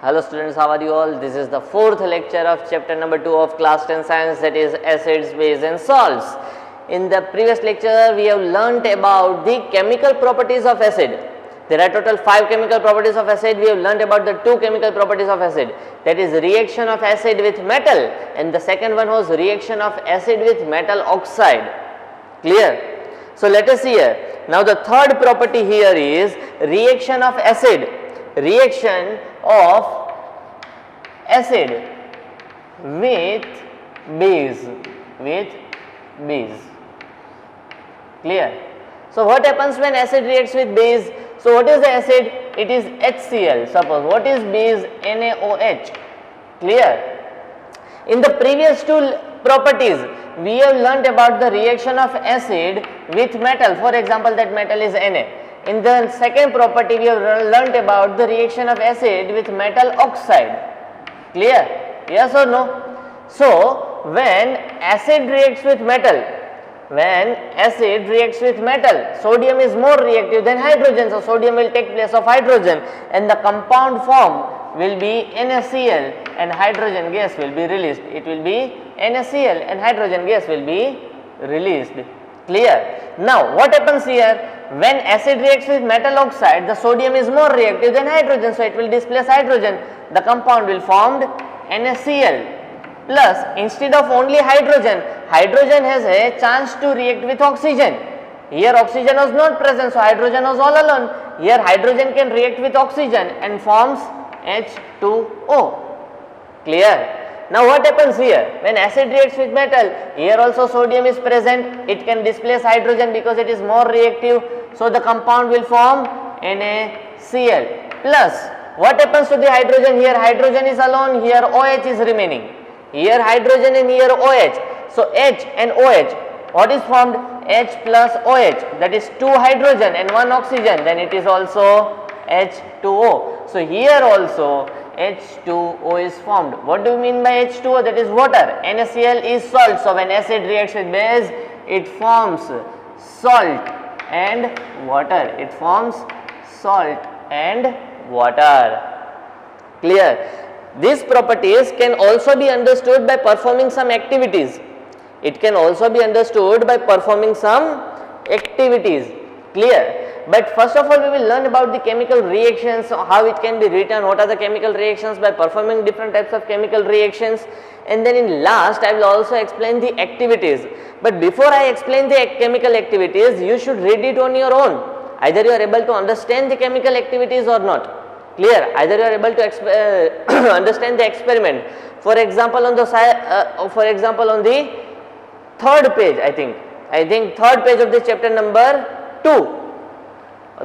Hello students, how are you all? This is the fourth lecture of chapter number 2 of class 10 science, that is acids, base and salts. In the previous lecture we have learnt about the chemical properties of acid. There are total 5 chemical properties of acid. We have learnt about the 2 chemical properties of acid, that is reaction of acid with metal, and the second one was reaction of acid with metal oxide. Clear? So let us see here. Now the third property here is reaction of acid. Reaction of acid with base, clear? So what happens when acid reacts with base? So what is the acid? It is HCl. Suppose what is base? NaOH. Clear? In the previous 2 properties we have learnt about the reaction of acid with metal. For example, that metal is Na. In the second property we have learnt about the reaction of acid with metal oxide. Clear? Yes or no? So when acid reacts with metal, sodium is more reactive than hydrogen, so sodium will take place of hydrogen and the compound form will be NaCl and hydrogen gas will be released. It will be NaCl and hydrogen gas will be released. Clear? Now what happens here? When acid reacts with metal oxide, the sodium is more reactive than hydrogen, so it will displace hydrogen. The compound will form NaCl plus, instead of only hydrogen, hydrogen has a chance to react with oxygen. Here oxygen was not present, so hydrogen was all alone. Here hydrogen can react with oxygen and forms H2O. Clear? Now what happens here? When acid reacts with metal, here also sodium is present, it can displace hydrogen because it is more reactive, so the compound will form NaCl plus, what happens to the hydrogen? Here hydrogen is alone, here OH is remaining. Here hydrogen and here OH, so H and OH, what is formed? H plus OH, that is 2 hydrogen and 1 oxygen, then it is also H2O. So here also H2O is formed. What do you mean by H2O? That is water. NaCl is salt, so when acid reacts with base, it forms salt and water. It forms salt and water. Clear? These properties can also be understood by performing some activities. It can also be understood by performing some activities. Clear? But first of all we will learn about the chemical reactions, how it can be written, what are the chemical reactions by performing different types of chemical reactions, and then in last I will also explain the activities. But before I explain the chemical activities, you should read it on your own. Either you are able to understand the chemical activities or not. Clear? Either you are able to understand the experiment. For example, on the third page, I think third page of the chapter number 2.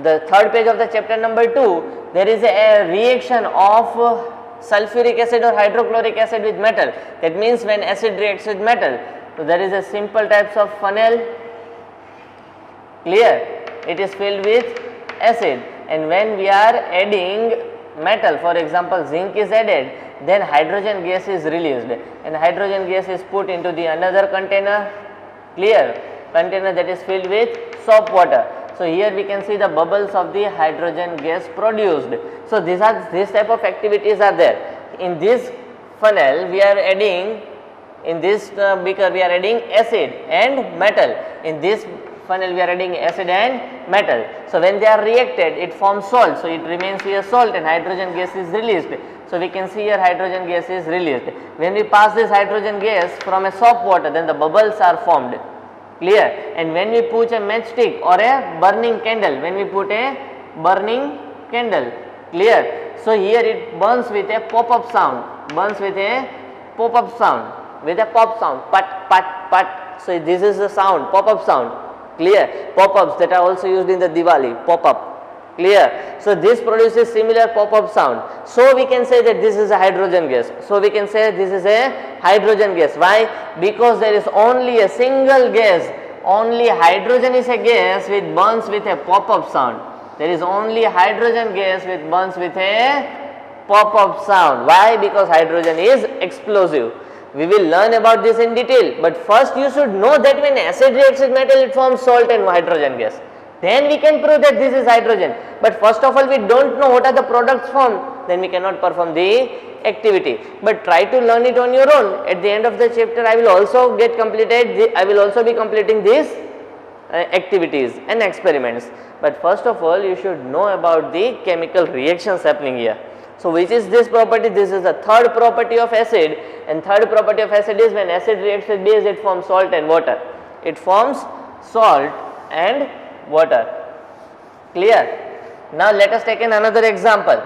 The third page of the chapter number 2, there is a reaction of sulfuric acid or hydrochloric acid with metal. That means when acid reacts with metal, so there is a simple types of funnel. Clear? It is filled with acid, and when we are adding metal, for example zinc is added, then hydrogen gas is released and hydrogen gas is put into the another container. Clear? Container that is filled with soap water. So here we can see the bubbles of the hydrogen gas produced. So these type of activities are there. In this funnel we are adding, in this beaker we are adding acid and metal. In this funnel we are adding acid and metal. So when they are reacted, it forms salt. So it remains here salt and hydrogen gas is released. So we can see here hydrogen gas is released. When we pass this hydrogen gas from a soap water, then the bubbles are formed. Clear? And when we put a matchstick or a burning candle, clear? So here it burns with a pop-up sound, pop sound, pat, pat, pat. So this is the sound, pop-up sound. Clear? Pop-ups that are also used in the Diwali, pop-up. Clear? So this produces similar pop-up sound. So we can say that this is a hydrogen gas. Why? Because there is only a single gas. Only hydrogen is a gas which burns with a pop-up sound. There is only hydrogen gas which burns with a pop-up sound. Why? Because hydrogen is explosive. We will learn about this in detail, but first you should know that when acid reacts with metal, it forms salt and hydrogen gas. Then we can prove that this is hydrogen. But first of all, we don't know what are the products formed. then we cannot perform the activity. But try to learn it on your own. At the end of the chapter, I will also be completing these activities and experiments. But first of all, you should know about the chemical reactions happening here. So which is this property? This is the third property of acid, and third property of acid is when acid reacts with base, it forms salt and water. It forms salt and water. Clear? Now let us take another example.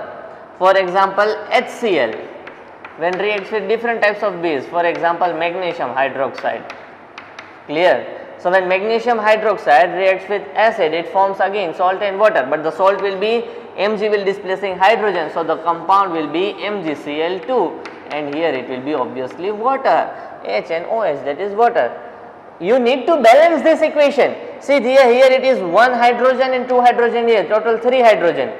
For example, HCl when reacts with different types of base, for example magnesium hydroxide. Clear? So when magnesium hydroxide reacts with acid, it forms again salt and water, but the salt will be Mg will displacing hydrogen, so the compound will be MgCl2, and here it will be obviously water, HNOH, that is water. You need to balance this equation. See here it is 1 hydrogen and 2 hydrogen here, total 3 hydrogen.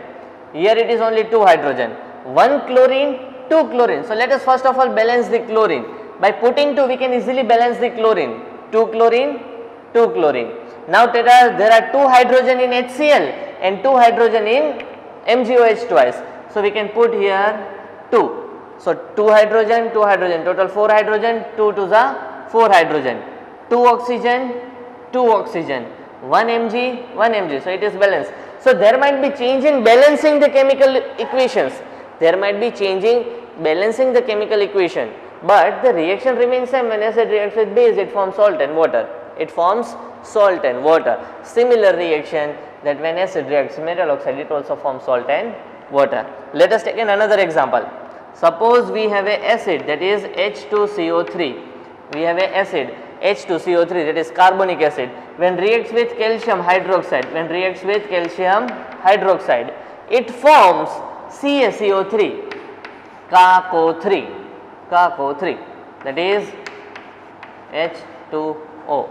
Here it is only 2 hydrogen, 1 chlorine, 2 chlorine. So let us first of all balance the chlorine. By putting 2, we can easily balance the chlorine. 2 chlorine, 2 chlorine. Now there are 2 hydrogen in HCl and 2 hydrogen in MgOH twice. So we can put here 2. So 2 hydrogen, total 4 hydrogen, 2 to the 4 hydrogen, 2 oxygen, 2 oxygen, 1 Mg, 1 Mg. So it is balanced. So there might be change in balancing the chemical equations. There might be changing balancing the chemical equation, but the reaction remains same. When acid reacts with base, it forms salt and water. It forms salt and water. Similar reaction that when acid reacts with metal oxide, it also forms salt and water. Let us take another example. Suppose we have a acid that is H2CO3. We have a acid H2CO3, that is carbonic acid. When reacts with calcium hydroxide, it forms CaCO3, CaCO3, that is H2O.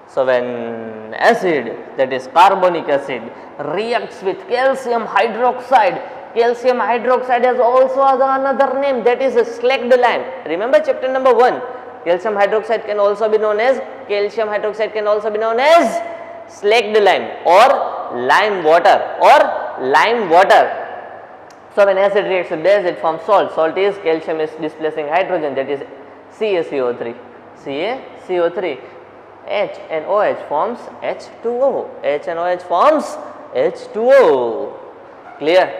So when acid, that is carbonic acid, reacts with calcium hydroxide has also another name, that is a slacked lime. Remember chapter number 1, calcium hydroxide can also be known as slacked lime or lime water. So when acid reacts with base, it forms salt. Salt is calcium is displacing hydrogen, that is CaCO3. H and OH forms H2O. Clear?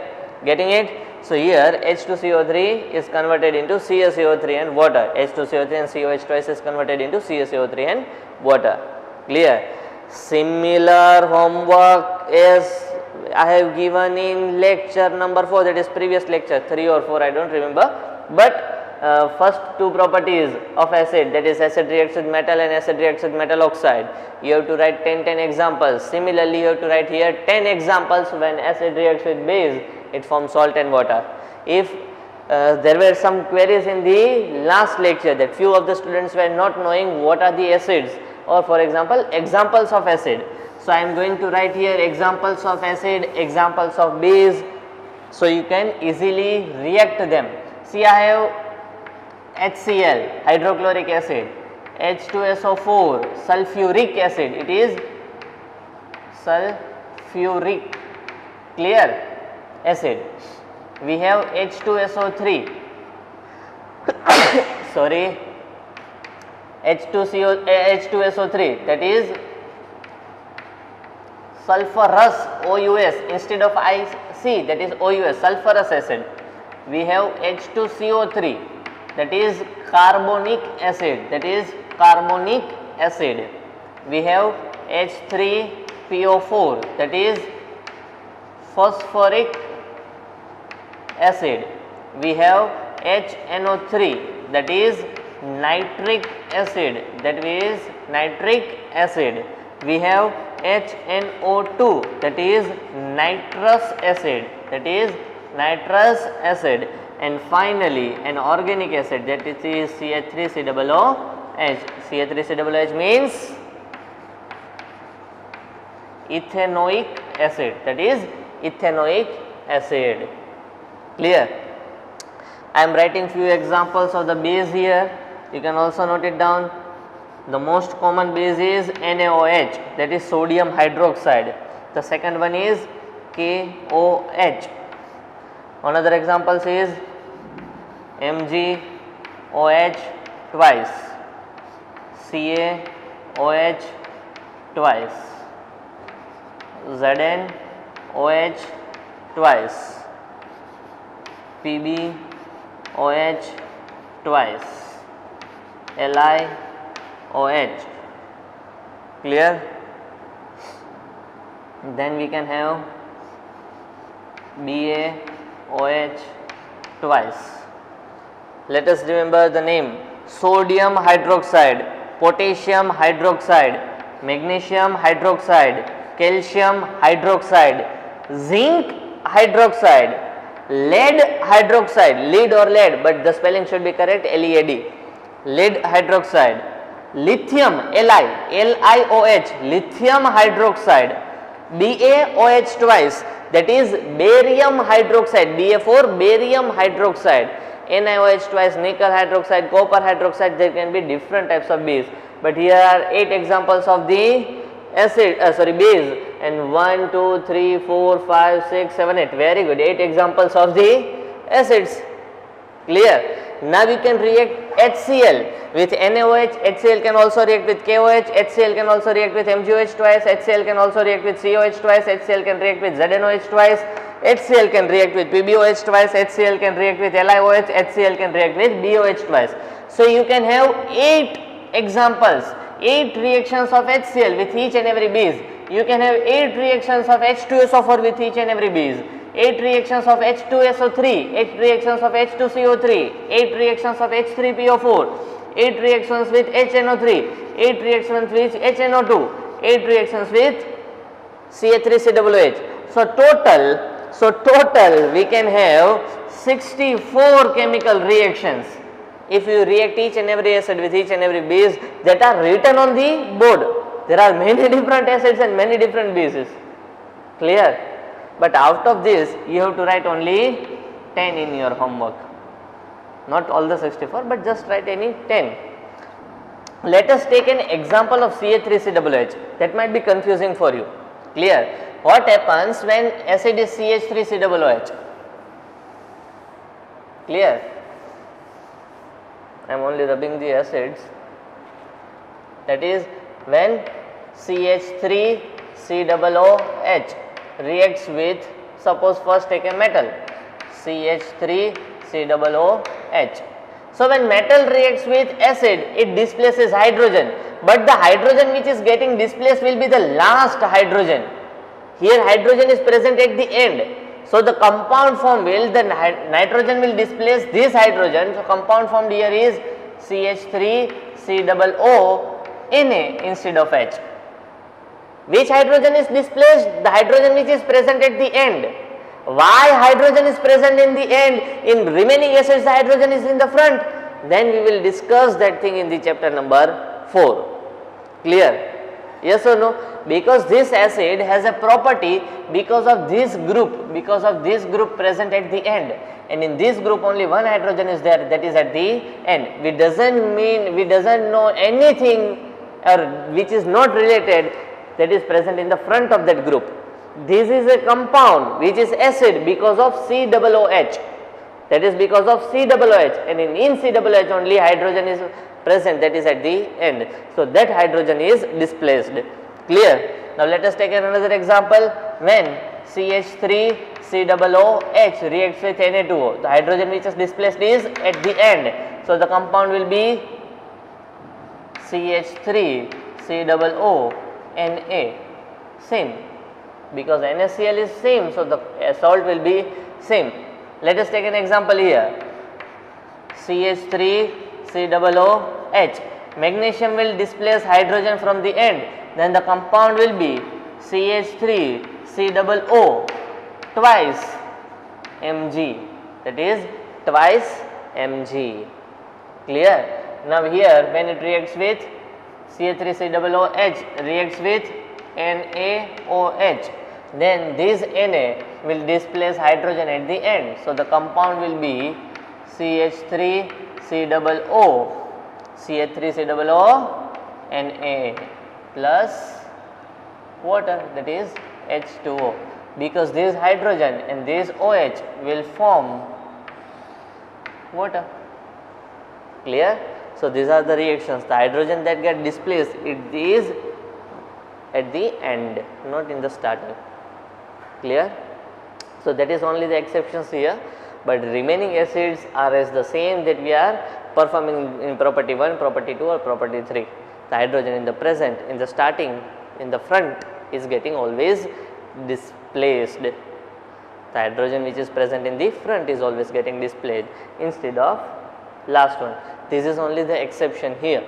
Getting it? So here H2CO3 is converted into CaCO3 and water. H2CO3 and COH twice is converted into CaCO3 and water. Clear? Similar homework as I have given in lecture number 4, that is previous lecture 3 or 4, I don't remember. But first 2 properties of acid, that is acid reacts with metal and acid reacts with metal oxide. You have to write 10 examples. Similarly, you have to write here 10 examples when acid reacts with base, it forms salt and water. If there were some queries in the last lecture that few of the students were not knowing what are the acids, or for example examples of acid. So I am going to write here examples of acid, examples of base, so you can easily react them. See, I have HCl, hydrochloric acid, H2SO4, sulfuric acid, it is sulfuric, clear, acid. We have H2SO3, sorry, H2SO3, that is sulfurous OUS, instead of IC, that is OUS, sulfurous acid. We have H2CO3, that is carbonic acid, We have H3PO4, that is phosphoric acid. We have HNO3, that is nitric acid, We have HNO2, that is nitrous acid, and finally an organic acid, that is CH3COOH. CH3COOH means ethanoic acid, that is ethanoic acid. Clear? I am writing few examples of the base here. You can also note it down. The most common base is NaOH, that is sodium hydroxide. The second one is KOH. Another example is MgOH twice, CaOH twice, ZnOH twice, PbOH twice, LiOH. Clear? Then we can have BaOH twice. Let us remember the name: sodium hydroxide, potassium hydroxide, magnesium hydroxide, calcium hydroxide, zinc hydroxide, lead hydroxide, lead or lead, but the spelling should be correct, LEAD, lead hydroxide, lithium, LiOH, lithium hydroxide, BaOH twice, that is barium hydroxide, Ba for barium hydroxide, NiOH twice, nickel hydroxide, copper hydroxide. There can be different types of base, but here are 8 examples of the base, and 1, 2, 3, 4, 5, 6, 7, 8. Very good. 8 examples of the acids. Clear? Now we can react HCl with NaOH. HCl can also react with KOH. HCl can also react with MgOH twice. HCl can also react with COH twice. HCl can react with ZnOH twice. HCl can react with PbOH twice. HCl can react with LiOH. HCl can react with BOH twice. So you can have 8 examples, 8 reactions of HCl with each and every base. You can have 8 reactions of H2SO4 with each and every base, 8 reactions of H2SO3, 8 reactions of H2CO3, 8 reactions of H3PO4, 8 reactions with HNO3, 8 reactions with HNO2, 8 reactions with Ca3COOH. So total we can have 64 chemical reactions if you react each and every acid with each and every base that are written on the board. There are many different acids and many different bases. Clear? But out of this you have to write only 10 in your homework. Not all the 64, but just write any 10. Let us take an example of Ca3COOH. That might be confusing for you. Clear? What happens when acid is CH3COOH? Clear? I am only rubbing the acids. That is, when CH3COOH reacts with, suppose first take a metal, CH3COOH. So when metal reacts with acid, it displaces hydrogen, but the hydrogen which is getting displaced will be the last hydrogen. Here hydrogen is present at the end. So the compound form will, the nitrogen will displace this hydrogen. So compound formed here is CH3COONA instead of H. Which hydrogen is displaced? The hydrogen which is present at the end. Why hydrogen is present in the end? In remaining acids the hydrogen is in the front. Then we will discuss that thing in the chapter number 4. Clear? Yes or no? Because this acid has a property because of this group present at the end, and in this group only one hydrogen is there, that is at the end. We doesn't know anything or which is not related that is present in the front of that group. This is a compound which is acid because of COOH, that is because of COOH, and in COOH only hydrogen is present, that is at the end. So that hydrogen is displaced. Clear? Now let us take another example. When CH3COOH reacts with Na2O, the hydrogen which is displaced is at the end. So the compound will be CH3COONA, same, because NaCl is same, so the salt will be same. Let us take an example here. CH3COOH, magnesium will displace hydrogen from the end, then the compound will be CH3COO twice Mg, that is twice Mg. Clear? Now here when it reacts with CH3COOH reacts with NaOH, then this Na will displace hydrogen at the end. So the compound will be CH3COO Na plus water, that is H2O. because this hydrogen and this OH will form water. Clear? So these are the reactions. The hydrogen that get displaced, it is at the end, not in the starter. Clear? So that is only the exceptions here, but remaining acids are as the same that we are performing in property 1, property 2 or property 3. The hydrogen in the present, in the starting, in the front is getting always displaced. The hydrogen which is present in the front is always getting displaced instead of last one. This is only the exception here.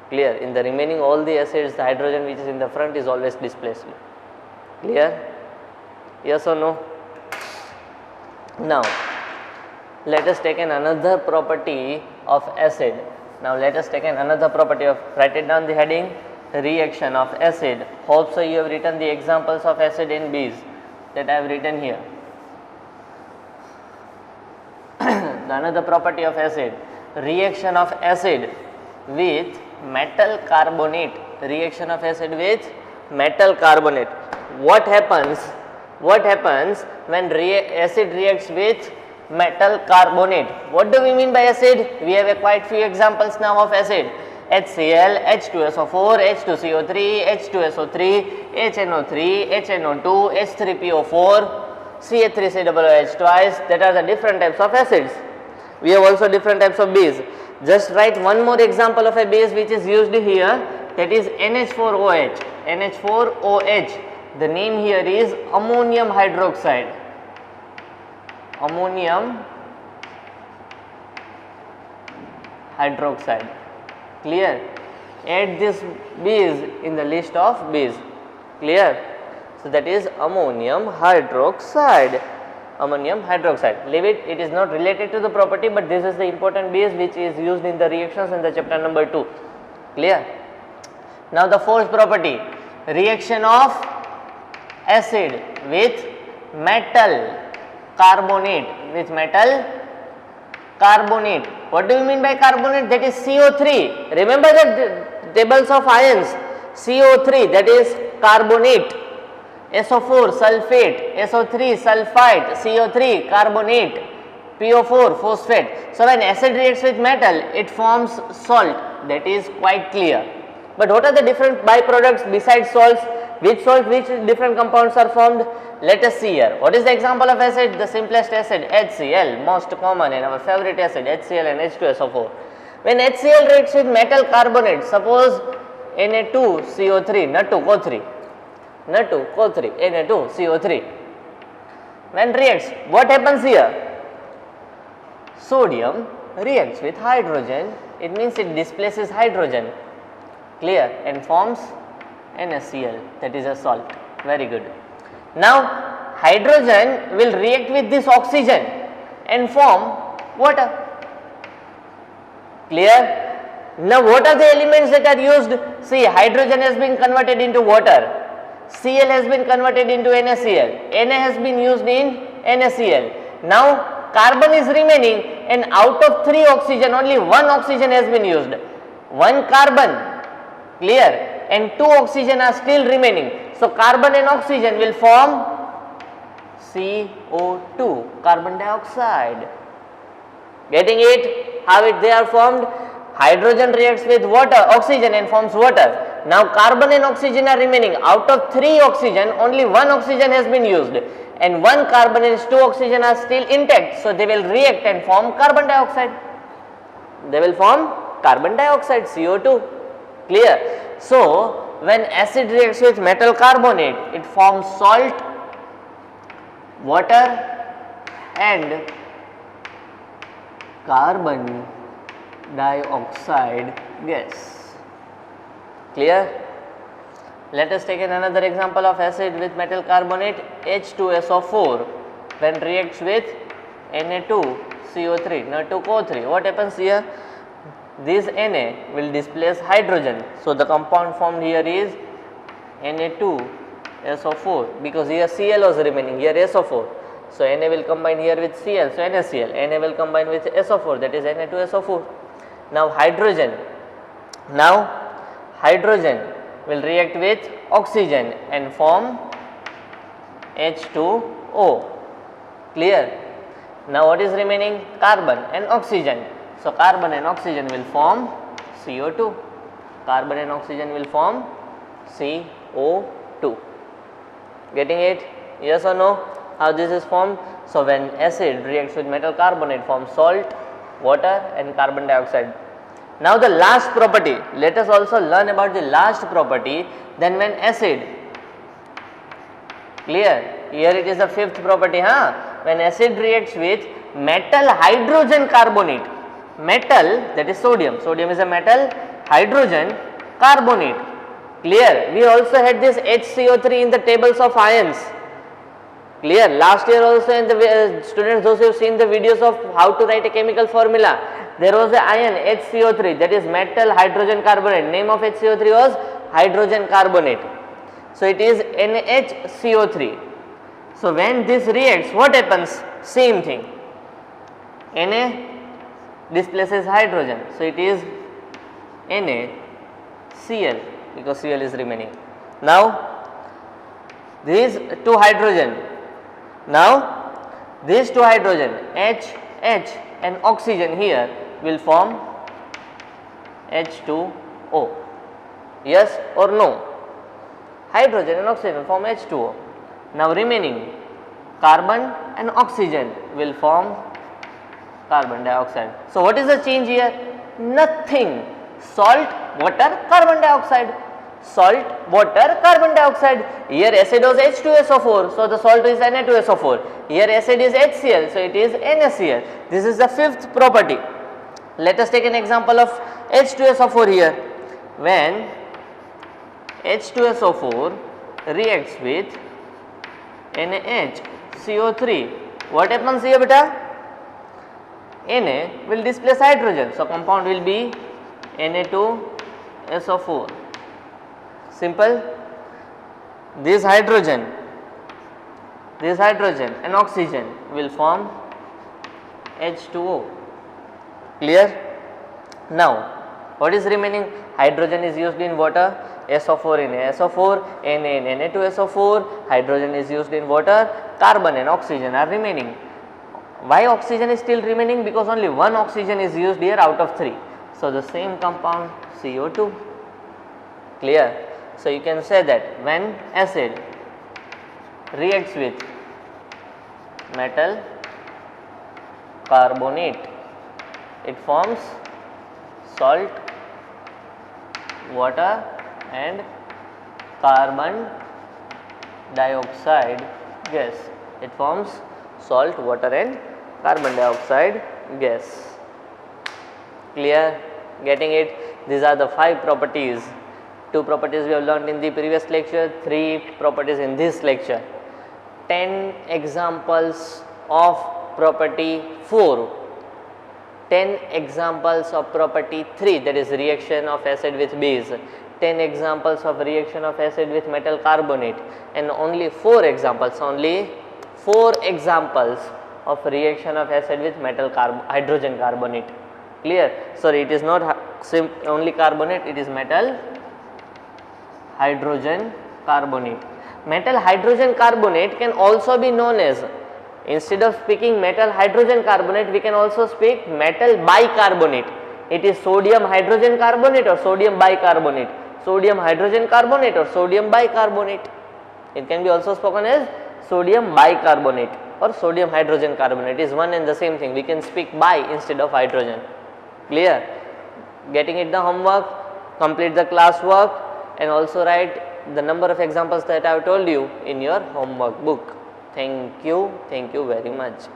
Clear? In the remaining all the acids, the hydrogen which is in the front is always displaced. Clear? Yes or no? Now let us take another property of acid. Now let us take another property of, write it down the heading, reaction of acid. Hope so you have written the examples of acid in B's that I have written here. Another property of acid, reaction of acid with metal carbonate. Reaction of acid with metal carbonate. What happens when acid reacts with metal carbonate? What do we mean by acid? We have a quite few examples now of acid. HCl, H2SO4, H2CO3, H2SO3, HNO3, HNO2, H3PO4, CH3COOH twice. That are the different types of acids. We have also different types of base. Just write one more example of a base which is used here, that is NH4OH. NH4OH. The name here is ammonium hydroxide. Ammonium hydroxide. Clear? Add this base in the list of base. Clear? So that is ammonium hydroxide. Ammonium hydroxide. Leave it, it is not related to the property, but this is the important base which is used in the reactions in the chapter number 2. Clear? Now the fourth property, reaction of acid with metal carbonate. With metal carbonate. What do you mean by carbonate? That is CO3. Remember the tables of ions. CO3, that is carbonate. SO4 sulfate, SO3 sulfite, CO3 carbonate, PO4 phosphate. So when acid reacts with metal, it forms salt. That is quite clear. But what are the different byproducts besides salts? Which different compounds are formed? Let us see here. What is the example of acid? The simplest acid, HCl, most common and our favorite acid, HCl and H2SO4. When HCl reacts with metal carbonate, suppose Na2CO3, Na2CO3, Na2CO3, Na2CO3. When reacts, what happens here? Sodium reacts with hydrogen, it means it displaces hydrogen. Clear? And forms NaCl, that is a salt. Very good. Now hydrogen will react with this oxygen and form water. Clear? Now what are the elements that are used? See, hydrogen has been converted into water. Cl has been converted into NaCl. Na has been used in NaCl. Now carbon is remaining, and out of 3 oxygen, only 1 oxygen has been used. 1 carbon. Clear? And 2 oxygen are still remaining. So carbon and oxygen will form CO2, carbon dioxide. Getting it? How they are formed? Hydrogen reacts with water, oxygen and forms water. Now carbon and oxygen are remaining. Out of 3 oxygen, only 1 oxygen has been used, and 1 carbon and 2 oxygen are still intact. So they will react and form carbon dioxide. They will form carbon dioxide, CO2. Clear? So when acid reacts with metal carbonate, it forms salt, water and carbon dioxide gas. Clear? Let us take another example of acid with metal carbonate, H2SO4. When reacts with Na2CO3, Na2CO3, what happens here? This Na will displace hydrogen. So the compound formed here is Na2SO4, because here Cl was remaining, here SO4. So Na will combine here with Cl, so NaCl. Na will combine with SO4, that is Na2SO4. Now hydrogen will react with oxygen and form H2O. Clear? Now what is remaining? Carbon and oxygen. So carbon and oxygen will form CO2. Carbon and oxygen will form CO2. Getting it? Yes or no? How this is formed? So when acid reacts with metal carbonate, forms salt, water and carbon dioxide. Now the last property, let us also learn about the last property. Then when acid, clear? Here it is the fifth property, when acid reacts with metal hydrogen carbonate, metal, that is sodium, sodium is a metal, hydrogen carbonate. Clear? We also had this HCO3 in the tables of ions. Clear? Last year also in the students, those who have seen the videos of how to write a chemical formula, there was a ion HCO3, that is metal hydrogen carbonate. Name of HCO3 was hydrogen carbonate. So it is NHCO3. So when this reacts, what happens? Same thing. Na displaces hydrogen. So it is NaCl, because Cl is remaining. Now these two hydrogen. Now these two hydrogen H and oxygen here will form H2O. Yes or no? Hydrogen and oxygen form H2O. Now remaining carbon and oxygen will form carbon dioxide. So what is the change here? Nothing. Salt, water, carbon dioxide. Salt, water, carbon dioxide. Here acid was H2SO4, so the salt is Na2SO4. Here acid is HCl, so it is NaCl. This is the fifth property. Let us take an example of H2SO4 here. When H2SO4 reacts with NaHCO3, what happens here beta? Na will displace hydrogen, so compound will be Na2SO4. Simple. This hydrogen and oxygen will form H2O. Clear? Now what is remaining? Hydrogen is used in water, SO4 in SO4, Na in Na2SO4, hydrogen is used in water, carbon and oxygen are remaining. Why oxygen is still remaining? Because only one oxygen is used here out of 3. So the same compound CO2. Clear? So you can say that when acid reacts with metal carbonate, it forms salt, water and carbon dioxide gas. It forms salt, water and carbon dioxide gas. Clear? Getting it? These are the 5 properties. 2 properties we have learned in the previous lecture, 3 properties in this lecture. 10 examples of property 4. 10 examples of property 3, that is reaction of acid with base. 10 examples of reaction of acid with metal carbonate, and only 4 examples of reaction of acid with metal hydrogen carbonate. Clear? Sorry, it is not only carbonate, it is metal hydrogen carbonate. Metal hydrogen carbonate can also be known as, instead of speaking metal hydrogen carbonate, we can also speak metal bicarbonate. It is sodium hydrogen carbonate or sodium bicarbonate, sodium hydrogen carbonate or sodium bicarbonate. It can be also spoken as sodium bicarbonate or sodium hydrogen carbonate. It is one and the same thing. We can speak bi instead of hydrogen. Clear? Getting it the homework, complete the class work and also write the number of examples that I have told you in your homework book. Thank you very much.